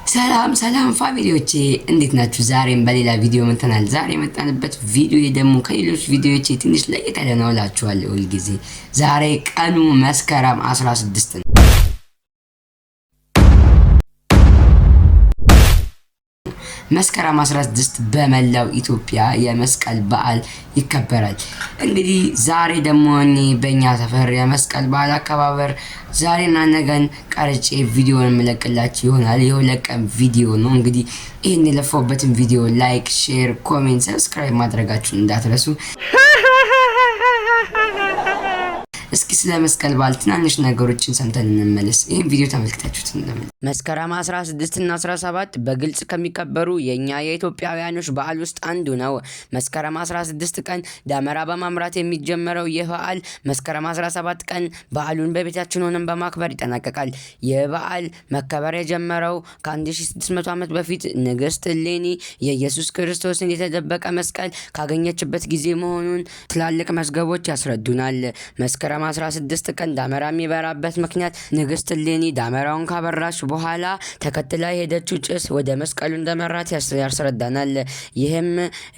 ሰላም ፋሚሊዎቼ እንዴት ናችሁ? ዛሬም በሌላ ቪዲዮ መጥተናል። ዛሬ የመጣንበት ቪዲዮ ደግሞ ከሌሎች ቪዲዮዎች ትንሽ ለየት ያለ ነው እላችኋለሁ። ሁልጊዜ ዛሬ ቀኑ መስከረም 16 ነው። መስከረም 16 በመላው ኢትዮጵያ የመስቀል በዓል ይከበራል። እንግዲህ ዛሬ ደግሞ እኔ በእኛ ሰፈር የመስቀል በዓል አከባበር ዛሬና ነገን ቀርጬ ቪዲዮን መለቅላችሁ ይሆናል። የሁለት ቀን ቪዲዮ ነው። እንግዲህ ይህን የለፋውበትን ቪዲዮ ላይክ፣ ሼር፣ ኮሜንት፣ ሰብስክራይብ ማድረጋችሁን እንዳትረሱ። እስኪ ስለ መስቀል በዓል ትናንሽ ነገሮችን ሰምተን እንመለስ። ይህን ቪዲዮ ተመልክታችሁት እንመለስ። መስከረም 16 እና 17 በግልጽ ከሚከበሩ የኛ የኢትዮጵያውያኖች በዓል ውስጥ አንዱ ነው። መስከረም 16 ቀን ደመራ በማምራት የሚጀምረው ይህ በዓል መስከረም 17 ቀን በዓሉን በቤታችን ሆነን በማክበር ይጠናቀቃል። ይህ በዓል መከበር የጀመረው ከ1600 ዓመት በፊት ንግስት እሌኒ የኢየሱስ ክርስቶስን የተደበቀ መስቀል ካገኘችበት ጊዜ መሆኑን ትላልቅ መዝገቦች ያስረዱናል። መስከረም 16 ቀን ዳመራ የሚበራበት ምክንያት ንግስት እሌኒ ዳመራውን ካበራች በኋላ ተከትላ የሄደችው ጭስ ወደ መስቀሉ እንደመራት ያስረዳናል። ይህም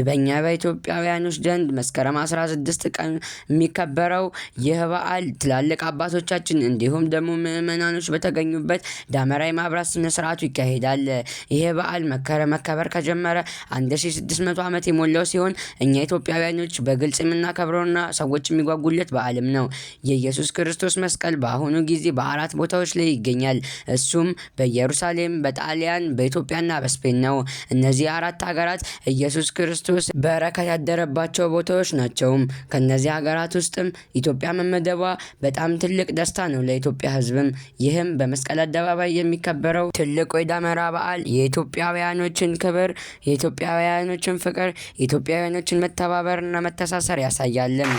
በእኛ በኢትዮጵያውያኖች ዘንድ መስከረም 16 ቀን የሚከበረው ይህ በዓል ትላልቅ አባቶቻችን እንዲሁም ደግሞ ምዕመናኖች በተገኙበት ዳመራ የማብራት ስነ ስርዓቱ ይካሄዳል። ይህ በዓል መከበር ከጀመረ 1600 ዓመት የሞላው ሲሆን እኛ ኢትዮጵያውያኖች በግልጽ የምናከብረውና ሰዎች የሚጓጉለት በዓልም ነው። የኢየሱስ ክርስቶስ መስቀል በአሁኑ ጊዜ በአራት ቦታዎች ላይ ይገኛል። እሱም በኢየሩሳሌም፣ በጣሊያን፣ በኢትዮጵያና በስፔን ነው። እነዚህ አራት ሀገራት ኢየሱስ ክርስቶስ በረከት ያደረባቸው ቦታዎች ናቸው። ከነዚህ ሀገራት ውስጥም ኢትዮጵያ መመደቧ በጣም ትልቅ ደስታ ነው ለኢትዮጵያ ሕዝብም። ይህም በመስቀል አደባባይ የሚከበረው ትልቁ የደመራ በዓል የኢትዮጵያውያኖችን ክብር፣ የኢትዮጵያውያኖችን ፍቅር፣ የኢትዮጵያውያኖችን መተባበርና መተሳሰር ያሳያልም።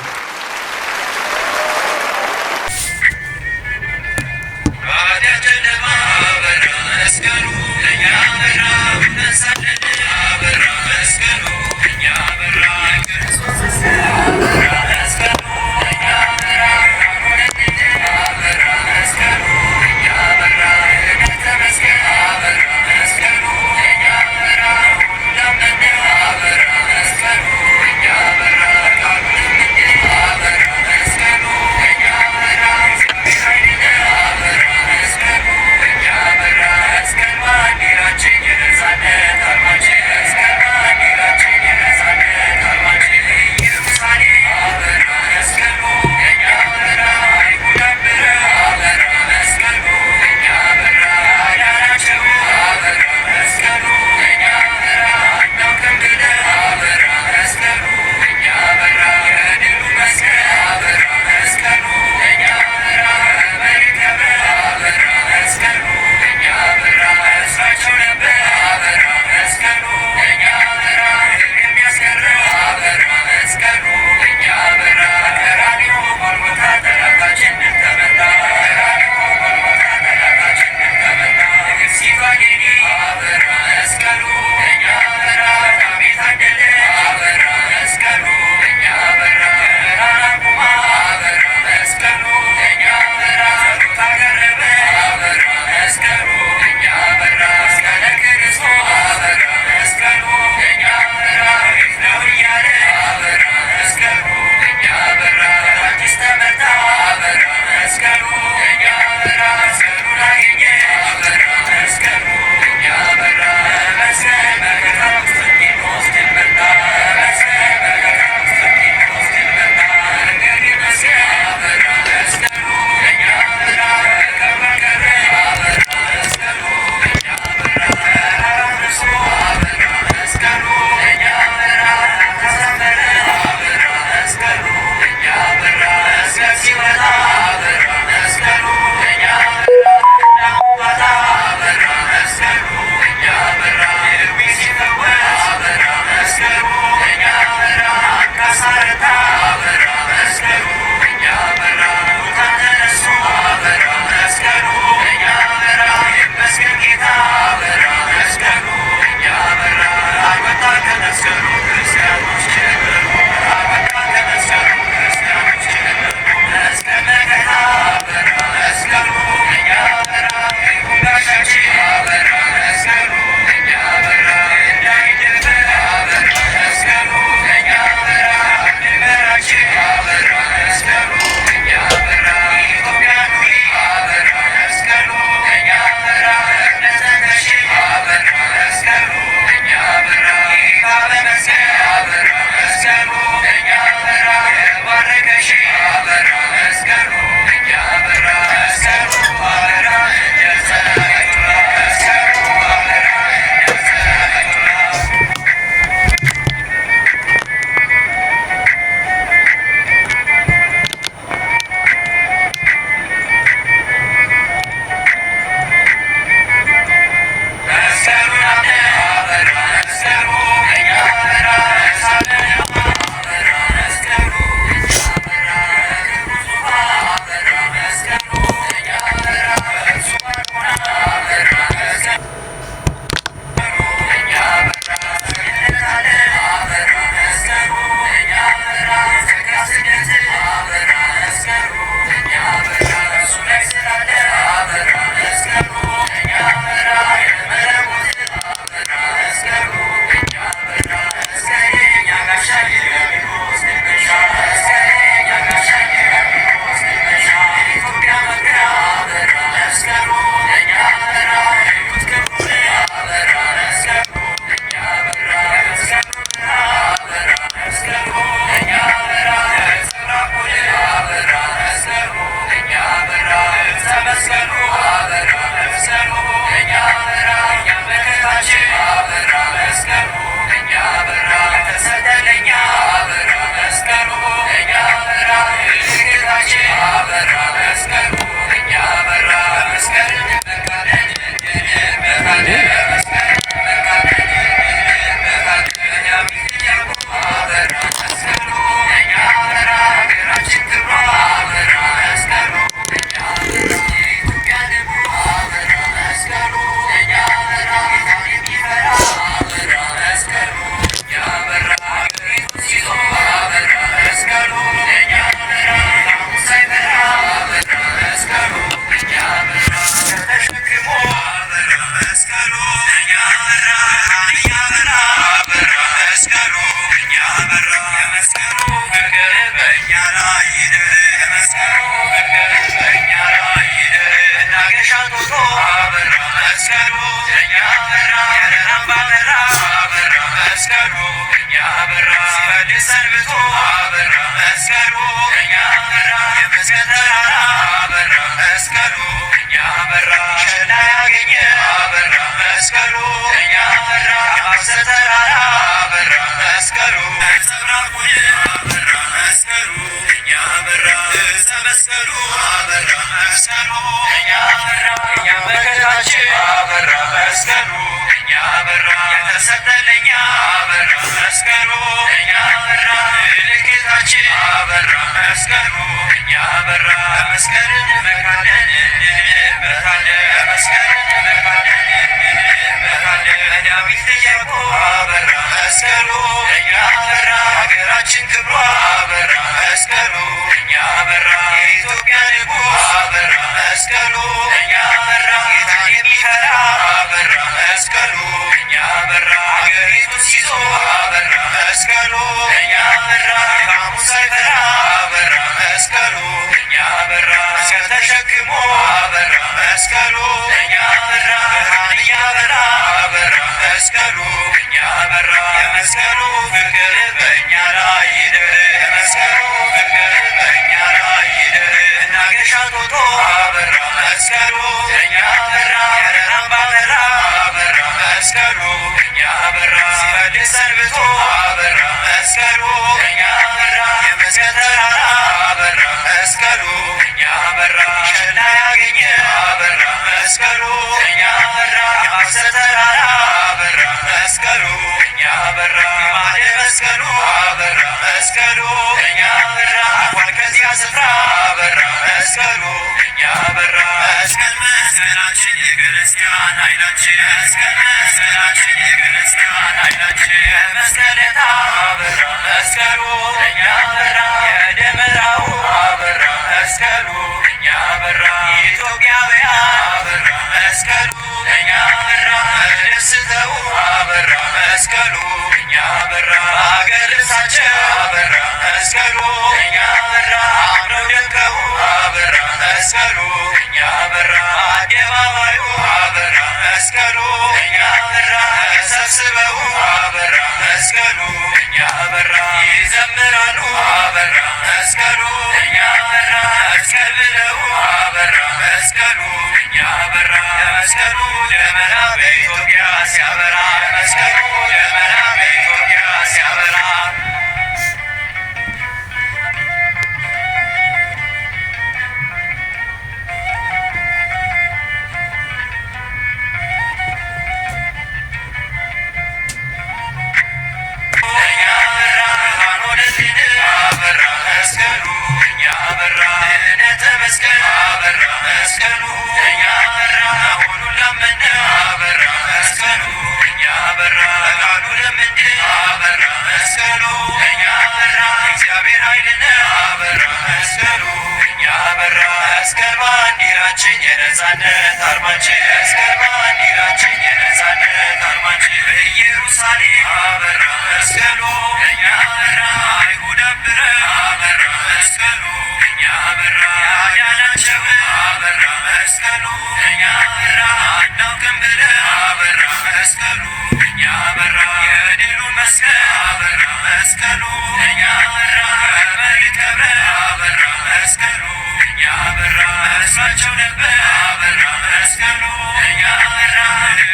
መስሏቸው ነበር አበራ መስቀሉ እኛ በራ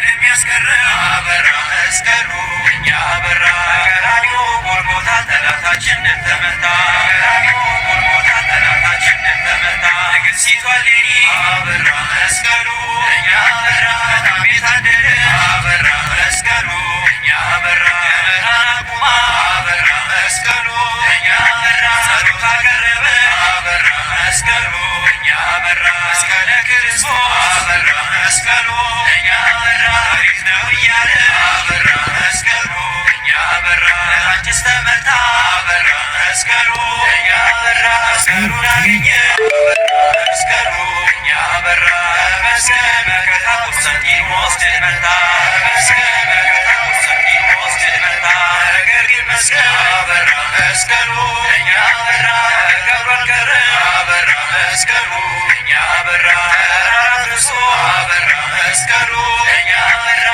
የሚያስቀረው አበራ መስቀሉ እኛ በራ ቀራንዮ ጎልጎታ ጠላታችን ተመታ ቀራንዮ ጎልጎታ ጠላታችን ተመታ ንግሥቲቷ እሌኒ አበራ መስቀሉ እኛ በራ በጣም የታደለ አበራ መስቀሉ እኛ በራ የመራን አቁማ አበራ መስቀሉ እኛ በራ ጸሎት አቀረበ አበራ መስቀሉ እኛ በራ መስቀለ ክርስቶስ አበራ መስቀሉ እኛ በራ ታሪክ ነው እያለ አበራ መስቀሉ እኛ በራ አንቺስ ተመታ አበራ መስቀሉ እኛ በራ መስቀሉን አገኘ አበራ መስቀሉ እኛ በራ መስቀል መከታ ቆስጠንጢኖስ ድል መታ መስቀል መከታ ቆስጠንጢኖስ ድል መታ ነገር ግን መስቀል አበራ መስቀሉ እኛ በራ ከብሯል ቀረ አበራ መስቀሉ እኛ በራ ተራራርሶ አበራ መስቀሉ እኛ በራ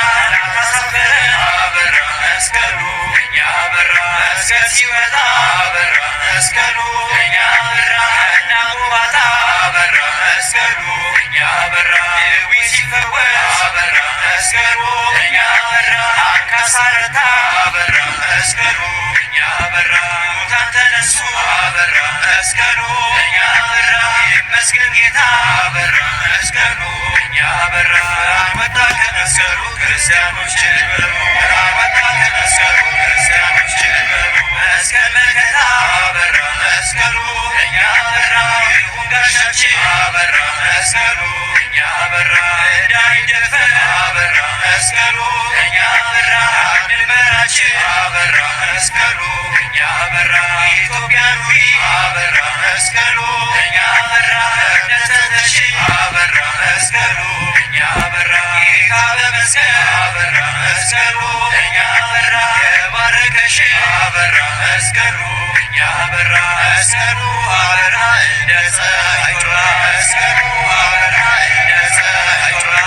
ታሳፈረ አበራ መስቀሉ እኛ በራ መስቀል ሲወጣ አበራ መስቀሉ እኛ በራ እና ውባታ አበራ መስቀሉ እኛ በራ ድዊ ሲፈወስ አበራ መስቀሉ እኛ በራ አንካሳ ረታ አበራ መስቀሉ እኛ በራ ሙታን ተነሱ አበራ መስቀሉ እኛ በራ ይመስገን ጌታ አበራ መስቀሉ እኛ በራ ወጣ ከመስቀሉ ክርስቲያኖች በሉ ወጣ ከመስቀሉ ክርስቲያኖች በሉ መስቀል መከታ አበራ መስቀሉ እኛ በራ ይሁን ጋሻችን አበራ መስቀሉ እኛ በራ እንዳይደፈ አበራ መስቀሉ እኛ በራ ድንበራችን አበራ መስቀሉ እኛ በራ ኢትዮጵያን ሁሉ አበራ መስቀሉ እኛ በራ እምነትሽ አበራ መስቀሉ እኛ በራ ጌታ በመስቀል አበራ መስቀሉ እኛ በራ የባረከሽ አበራ መስቀሉ እኛ በራ መስቀሉ አበራ እንደ ፀሐይ ጮራ መስቀሉ አበራ እንደ ፀሐይ ጮራ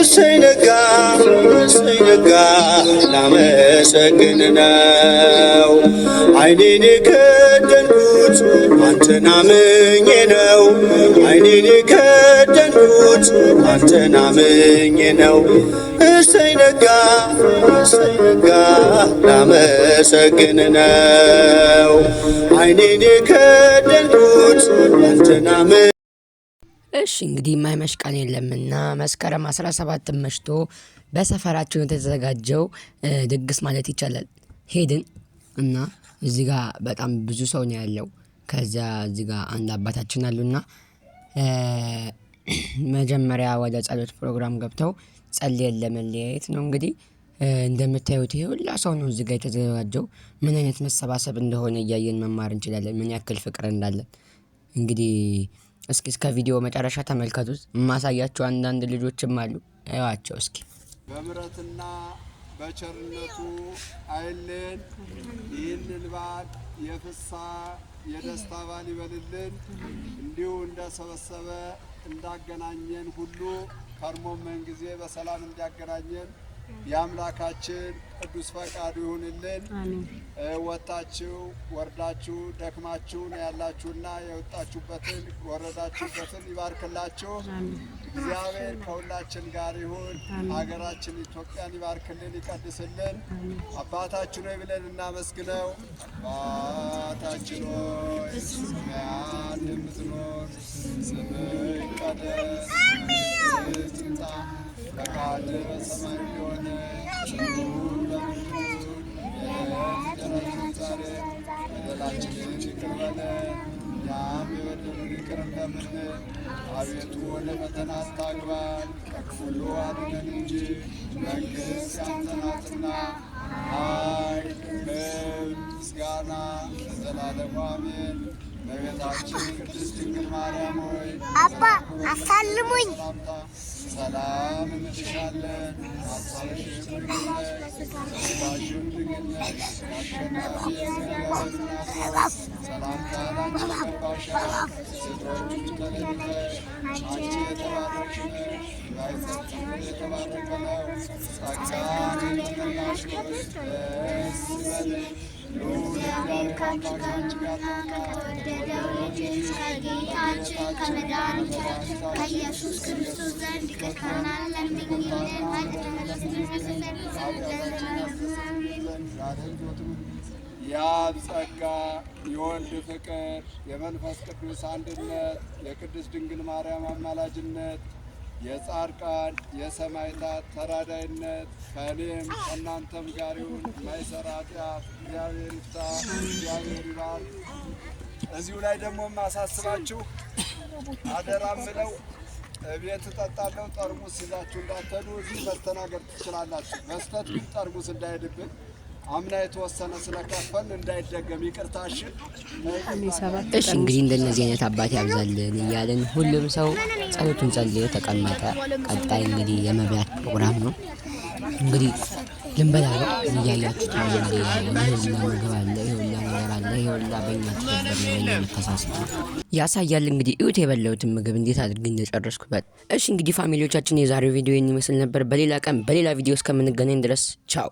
እሰይ ነጋ ላመሰግን ነው ዓይኔን የከደንኩት አንተን አምኜ ነው ዓይኔን የከደንኩት አንተን አምኜ ነው እሰይ ነጋ ላመሰግን ነው ዓይኔን የከደንኩት አንተን አምኜ እሺ እንግዲህ የማይመሽ ቀን የለምና መስከረም 17 መሽቶ በሰፈራችን የተዘጋጀው ድግስ ማለት ይቻላል ሄድን እና እዚህ ጋር በጣም ብዙ ሰው ነው ያለው። ከዛ እዚህ ጋር አንድ አባታችን አሉና መጀመሪያ ወደ ጸሎት ፕሮግራም ገብተው ጸልየን ለመለያየት ነው። እንግዲህ እንደምታዩት ይሄ ሁላ ሰው ነው እዚህ ጋር የተዘጋጀው። ምን አይነት መሰባሰብ እንደሆነ እያየን መማር እንችላለን፣ ምን ያክል ፍቅር እንዳለን። እንግዲህ እስከ ቪዲዮ መጨረሻ ተመልከቱት። ማሳያችሁ አንዳንድ ልጆችም አሉ፣ አዩዋቸው እስኪ። በምሕረትና በቸርነቱ አይልን ይህንን በዓል የፍስሐ የደስታ በዓል ይበልልን። እንዲሁ እንደሰበሰበ እንዳገናኘን ሁሉ ከርሞመን ጊዜ በሰላም እንዲያገናኘን የአምላካችን ቅዱስ ፈቃዱ ይሁንልን። ወጣችሁ ወርዳችሁ ደክማችሁ ነው ያላችሁና የወጣችሁበትን ወረዳችሁበትን ይባርክላችሁ። እግዚአብሔር ከሁላችን ጋር ይሁን። ሀገራችን ኢትዮጵያን ይባርክልን፣ ይቀድስልን። አባታችን ሆይ ብለን እናመስግነው። አባታችን ሆይ በሰማያት የምትኖር ስምህ ይቀደስ፣ መንግሥትህ ትምጣ፣ ፈቃድህ በሰማይ እንደሆነች እንዲሁም በምድር ትሁን። የዕለት እንጀራችንን ዛሬ በደላችንን ይቅር በለን እኛም የበደሉንን ይቅር እንደምንል። አቤቱ ወደ ፈተና አታግባን ከክፉ ሁሉ አድነን እንጂ መንግሥት ያንተ ናትና፣ ኃይል፣ ክብር፣ ምስጋና ለዘላለሙ አሜን። እመቤታችን ቅድስት ድንግል ማርያም ሆይ አባ አሳልሙኝ። ሰላም እንልሻለን። ሐሳብሽም ድንግል ነሽ፣ ሥጋሽም ድንግል ነሽ። አሸናፊ እግዚአብሔር እናት ሰላምታ ላንቺ ይገባሻል። ሴቶች ሁሉ ተለይተሽ አንቺ የተባረክሽ ነሽ፣ የማኅፀንሽ የተባረከ ነው። ጸጋን የተመላሽ ሆይ ደስ ይበልሽ፣ ልዑል እግዚአብሔር አምላክሽ ጋር ነውና ከተወደደው ልጅሽ ከጌታችን ከመድኃኒታችን ከኢየሱስ ክርስቶስ ዘንድ ይቅርታና ለምኝልን የአብ ጸጋ የወልድ ፍቅር የመንፈስ ቅዱስ አንድነት የቅድስት ድንግል ማርያም አማላጅነት የጻድቃን የሰማዕታት ተራዳይነት ከእኔም ከእናንተም ጋር ይሁን። የማይሰራ ኃጢአት እግዚአብሔር ይፍታ፣ እግዚአብሔር ይባርክ። እዚሁ ላይ ደግሞ የማሳስባችሁ አደራ ምለው ቤት እጠጣለሁ ጠርሙስ ይዛችሁ እንዳትሄዱ። እዚህ መስተናገድ ትችላላችሁ። በስተት ግን ጠርሙስ እንዳይሄድብን አምና የተወሰነ ስለከፈል እንዳይደገም ይቅርታሽ። እሺ እንግዲህ እንደነዚህ አይነት አባት ያብዛልን እያለን ሁሉም ሰው ጸሎቱን ጸልዮ ተቀመጠ። ቀጣይ እንግዲህ የመብላት ፕሮግራም ነው። እንግዲህ ልንበላ ነው። እያያችሁት ነው። ይሄውላ ምግብ አለ፣ ይሄውላ ነገር አለ፣ ይሄውላ በእኛ ትብብር ነው፣ በእኛ መተሳሰብ ነው ያሳያል። እንግዲህ እዩት የበላሁትን ምግብ እንዴት አድርጌ እንደጨረስኩበት። እሺ እንግዲህ ፋሚሊዎቻችን የዛሬው ቪዲዮ ይመስል ነበር። በሌላ ቀን በሌላ ቪዲዮ እስከምንገናኝ ድረስ ቻው።